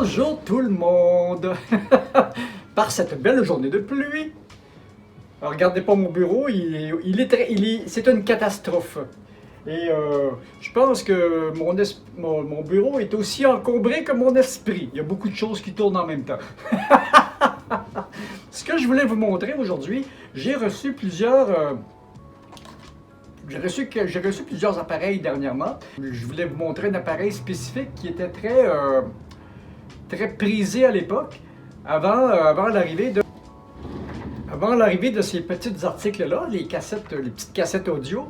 Bonjour tout le monde! Par cette belle journée de pluie. Alors, regardez pas mon bureau, c'est une catastrophe. Et je pense que mon bureau est aussi encombré que mon esprit. Il y a beaucoup de choses qui tournent en même temps. Ce que je voulais vous montrer aujourd'hui, j'ai reçu plusieurs appareils dernièrement. Je voulais vous montrer un appareil spécifique qui était très prisé à l'époque, avant l'arrivée de ces petits articles-là, les petites cassettes audio.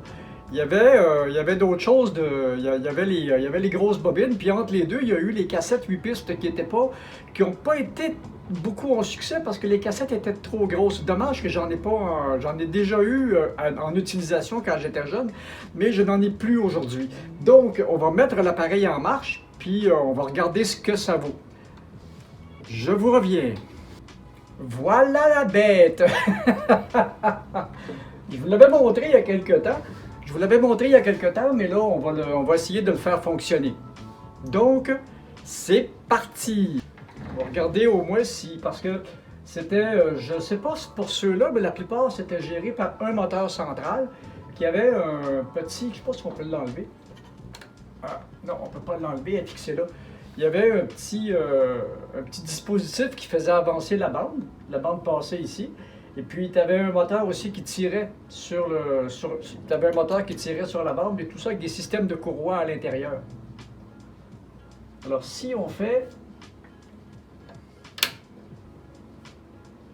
Il y avait d'autres choses, il y avait les grosses bobines, puis entre les deux, il y a eu les cassettes 8 pistes qui n'ont pas été beaucoup en succès parce que les cassettes étaient trop grosses. Dommage que j'en ai déjà eu en utilisation quand j'étais jeune, mais je n'en ai plus aujourd'hui. Donc, on va mettre l'appareil en marche, puis on va regarder ce que ça vaut. Je vous reviens. Voilà la bête! Je vous l'avais montré il y a quelques temps. Mais là, on va essayer de le faire fonctionner. Donc, c'est parti! On va regarder au moins parce que c'était, je ne sais pas si pour ceux-là, mais la plupart, c'était géré par un moteur central qui avait un petit, je ne sais pas si on peut l'enlever. Ah, non, on ne peut pas l'enlever, elle est fixée là. Il y avait un petit dispositif qui faisait avancer la bande passait ici. Et puis, tu avais un moteur aussi qui tirait sur la bande, et tout ça avec des systèmes de courroie à l'intérieur. Alors, si on fait...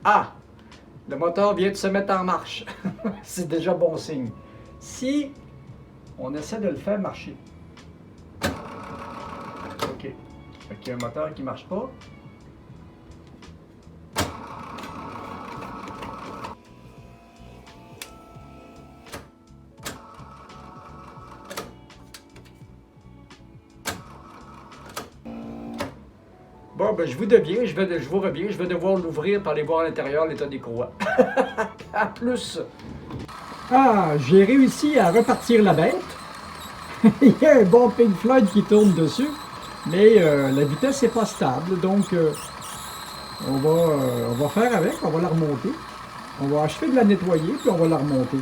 Ah! Le moteur vient de se mettre en marche. C'est déjà bon signe. Si on essaie de le faire marcher. OK. Il y a un moteur qui ne marche pas. Bon, ben je vous reviens, je vais devoir l'ouvrir pour aller voir à l'intérieur l'état des courroies. À plus! Ah, j'ai réussi à repartir la bête. Il y a un bon Pink Floyd qui tourne dessus, mais la vitesse n'est pas stable, donc on va faire avec, on va la remonter. On va achever de la nettoyer, puis on va la remonter.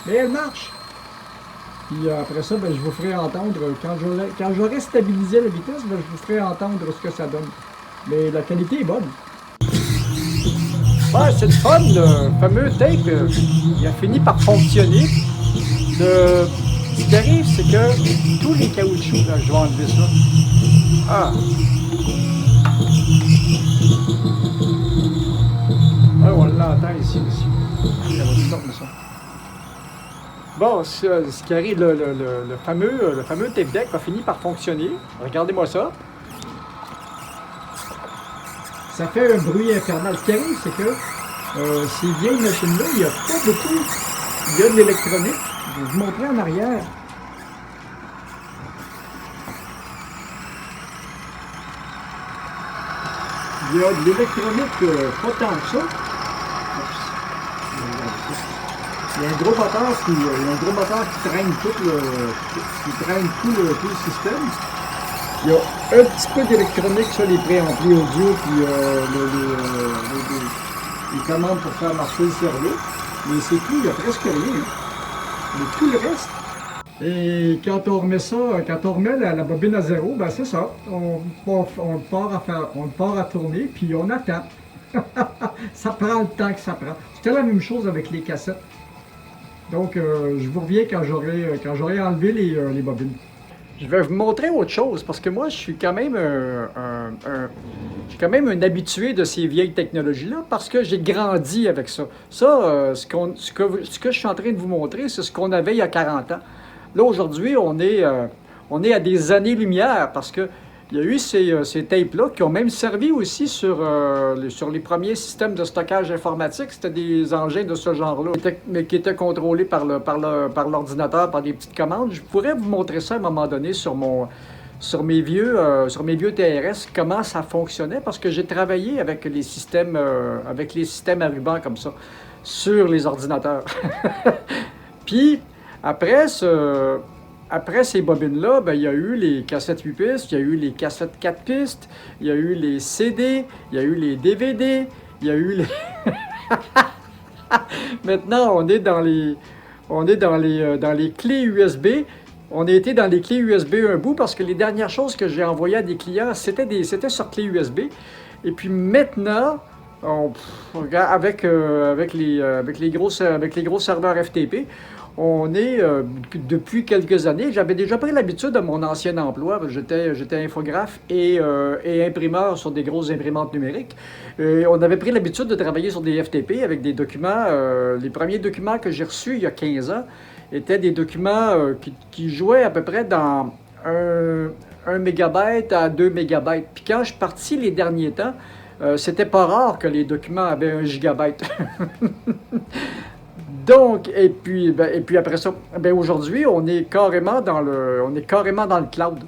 Mais elle marche! Puis après ça, ben, je vous ferai entendre, quand j'aurai stabilisé la vitesse, ben, je vous ferai entendre ce que ça donne. Mais la qualité est bonne. Ouais, c'est le fun, le fameux tape, il a fini par fonctionner. Ce qui arrive, c'est que tous les caoutchoucs, là, je vais enlever ça. Ah! Ah, on l'entend ici aussi. Ça va sortir ça. Bon, ce qui arrive, le fameux tape deck a fini par fonctionner. Regardez-moi ça. Ça fait un bruit infernal. Ce qui arrive, c'est que ces vieilles machines-là, il n'y a pas beaucoup. Il y a de l'électronique. Je vais vous montrer en arrière. Il y a de l'électronique pas tant que ça. Il y a un gros moteur qui traîne tout le système. Il y a un petit peu d'électronique sur les préamplis audio puis les commandes pour faire marcher le cerveau. Mais c'est tout, il n'y a presque rien. Mais tout le reste. Et quand on remet la bobine à zéro, ben c'est ça. On part à tourner puis on attend. Ça prend le temps que ça prend. C'était la même chose avec les cassettes. Donc, je vous reviens quand j'aurai enlevé les bobines. Je vais vous montrer autre chose, parce que moi, je suis quand même un habitué de ces vieilles technologies-là, parce que j'ai grandi avec ça. Ça, ce que je suis en train de vous montrer, c'est ce qu'on avait il y a 40 ans. Là, aujourd'hui, on est à des années-lumière, parce que il y a eu ces tapes-là qui ont même servi aussi sur les premiers systèmes de stockage informatique. C'était des engins de ce genre-là, mais qui étaient contrôlés par l'ordinateur, par des petites commandes. Je pourrais vous montrer ça à un moment donné sur mes vieux TRS, comment ça fonctionnait, parce que j'ai travaillé avec les systèmes à ruban comme ça, sur les ordinateurs. Puis, après après ces bobines-là, ben, il y a eu les cassettes 8 pistes, il y a eu les cassettes 4 pistes, il y a eu les CD, il y a eu les DVD, il y a eu les... Maintenant, dans les clés USB. On a été dans les clés USB un bout parce que les dernières choses que j'ai envoyées à des clients, c'était sur clé USB. Et puis maintenant, avec les gros serveurs FTP, on est, depuis quelques années, j'avais déjà pris l'habitude de mon ancien emploi, j'étais infographe et imprimeur sur des grosses imprimantes numériques. Et on avait pris l'habitude de travailler sur des FTP avec des documents, les premiers documents que j'ai reçus il y a 15 ans étaient des documents qui jouaient à peu près dans 1 mégabyte à 2 mégabytes. Puis quand je suis parti les derniers temps, c'était pas rare que les documents avaient 1 gigabyte. Donc, et puis après ça, ben aujourd'hui, on est carrément dans le cloud.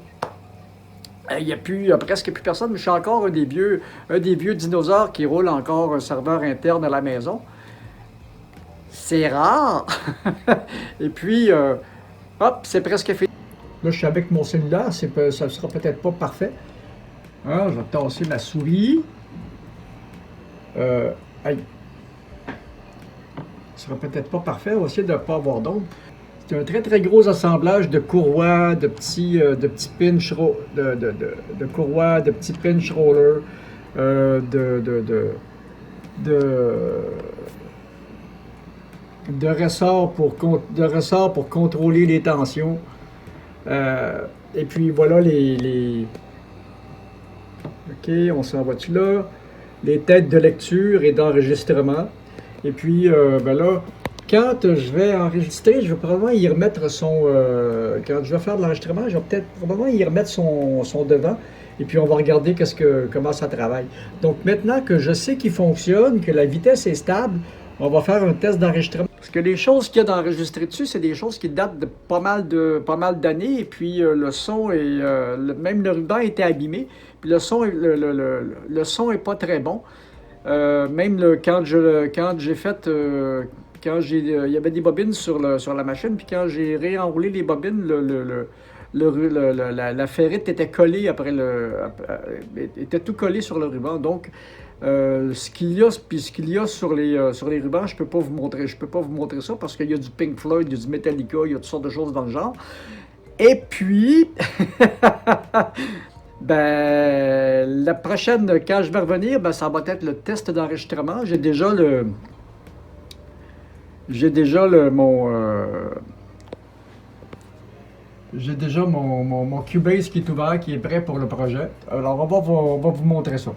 Il n'y a presque plus personne, mais je suis encore un des vieux dinosaures qui roule encore un serveur interne à la maison. C'est rare. Et puis, hop, c'est presque fini. Là, je suis avec mon cellulaire, ça ne sera peut-être pas parfait. Hein, je vais tasser ma souris. Aïe. Ce sera peut-être pas parfait, on va essayer de ne pas avoir d'ombre. C'est un très très gros assemblage de courroies, de petits pinch de courroies, de petits pinch rollers, de ressorts pour contrôler les tensions. Et puis voilà OK, on s'en va-tu là? Les têtes de lecture et d'enregistrement. Et puis, ben là, quand je vais enregistrer, je vais probablement y remettre quand je vais faire de l'enregistrement, je vais peut-être probablement y remettre son devant. Et puis, on va regarder comment ça travaille. Donc, maintenant que je sais qu'il fonctionne, que la vitesse est stable, on va faire un test d'enregistrement. Parce que les choses qu'il y a d'enregistré dessus, c'est des choses qui datent de pas mal d'années. Et puis, le son même le ruban était abîmé. Puis, le son est pas très bon. Il y avait des bobines sur la machine, puis quand j'ai réenroulé les bobines, la ferrite était collée était tout collé sur le ruban. Donc, ce qu'il y a sur les rubans, je peux pas vous montrer ça parce qu'il y a du Pink Floyd, il y a du Metallica, il y a toutes sortes de choses dans le genre. Et puis, ben, la prochaine, quand je vais revenir, ben, ça va être le test d'enregistrement. J'ai déjà mon Cubase qui est ouvert, qui est prêt pour le projet. Alors, on va vous montrer ça.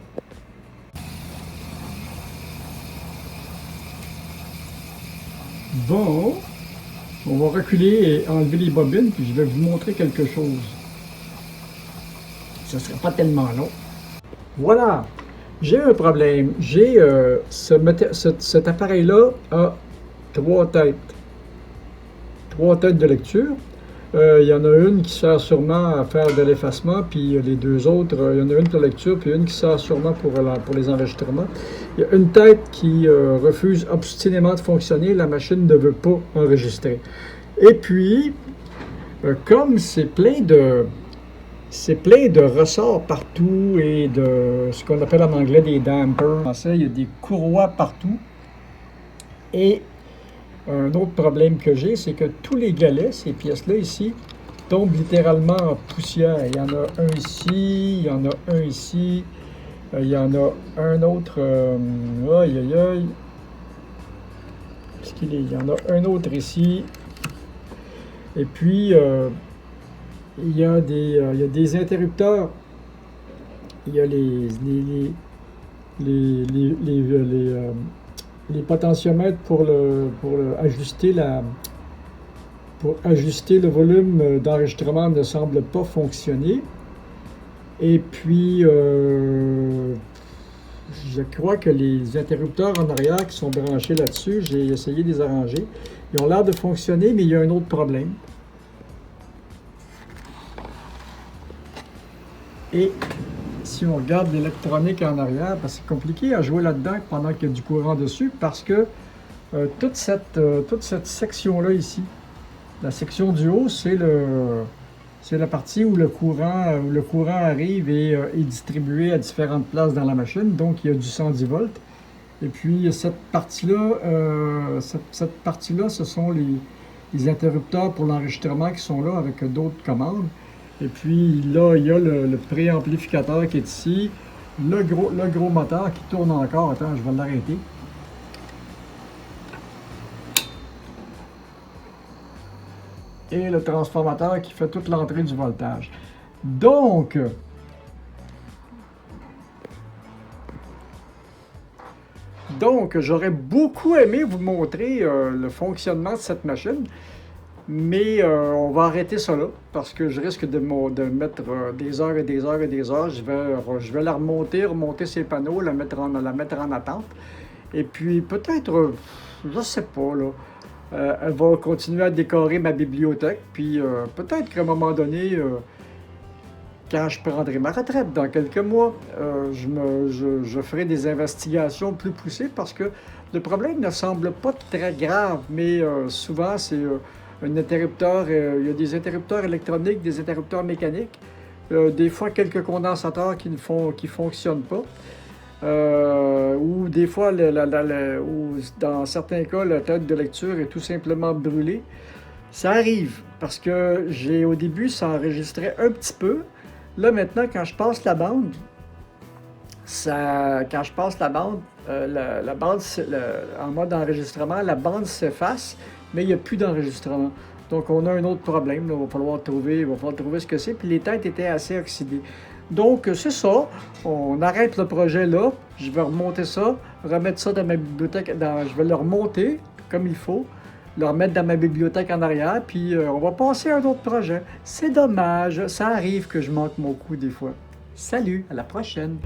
Bon, on va reculer et enlever les bobines, puis je vais vous montrer quelque chose. Ça ne sera pas tellement long. Voilà, j'ai un problème. Cet appareil-là a 3 têtes. 3 têtes de lecture. Il y en a une qui sert sûrement à faire de l'effacement, puis les 2 autres, il y en a une pour la lecture, puis une qui sert sûrement pour les enregistrements. Il y a une tête qui refuse obstinément de fonctionner, la machine ne veut pas enregistrer. Et puis, comme c'est plein de ressorts partout et de ce qu'on appelle en anglais des dampers. En français, il y a des courroies partout. Et un autre problème que j'ai, c'est que tous les galets, ces pièces-là ici, tombent littéralement en poussière. Il y en a un ici, il y en a un ici, il y en a un autre. Aïe aïe aïe. Il y en a un autre ici. Et puis, il y a des interrupteurs. Il y a les potentiomètres pour ajuster le volume d'enregistrement ne semble pas fonctionner. Et puis, je crois que les interrupteurs en arrière qui sont branchés là-dessus, j'ai essayé de les arranger. Ils ont l'air de fonctionner, mais il y a un autre problème. Et si on regarde l'électronique en arrière, ben, c'est compliqué à jouer là-dedans pendant qu'il y a du courant dessus parce que toute cette section-là ici La section du haut, c'est la partie où le courant arrive et est distribué à différentes places dans la machine. Donc, il y a du 110 volts. Et puis, cette partie-là, ce sont les interrupteurs pour l'enregistrement qui sont là avec d'autres commandes. Et puis, là, il y a le préamplificateur qui est ici. Le gros moteur qui tourne encore. Attends, je vais l'arrêter. Et le transformateur qui fait toute l'entrée du voltage. Donc, j'aurais beaucoup aimé vous montrer le fonctionnement de cette machine, mais on va arrêter ça là, parce que je risque de mettre des heures et des heures et des heures. Je vais la remonter ses panneaux, la mettre en attente. Et puis peut-être, je sais pas, là, elle va continuer à décorer ma bibliothèque, puis peut-être qu'à un moment donné, quand je prendrai ma retraite dans quelques mois, je ferai des investigations plus poussées parce que le problème ne semble pas très grave, mais souvent c'est un interrupteur, il y a des interrupteurs électroniques, des interrupteurs mécaniques, des fois quelques condensateurs qui fonctionnent pas. Ou des fois, ou dans certains cas, la tête de lecture est tout simplement brûlée. Ça arrive parce que au début, ça enregistrait un petit peu. Là, maintenant, quand je passe la bande, la bande en mode enregistrement, la bande s'efface, mais il n'y a plus d'enregistrement. Donc, on a un autre problème. Là. Il va falloir trouver ce que c'est. Puis les têtes étaient assez oxydées. Donc, c'est ça. On arrête le projet là. Je vais remonter ça, remettre ça dans ma bibliothèque. Je vais le remonter comme il faut, le remettre dans ma bibliothèque en arrière, puis on va passer à un autre projet. C'est dommage. Ça arrive que je manque mon coup des fois. Salut, à la prochaine!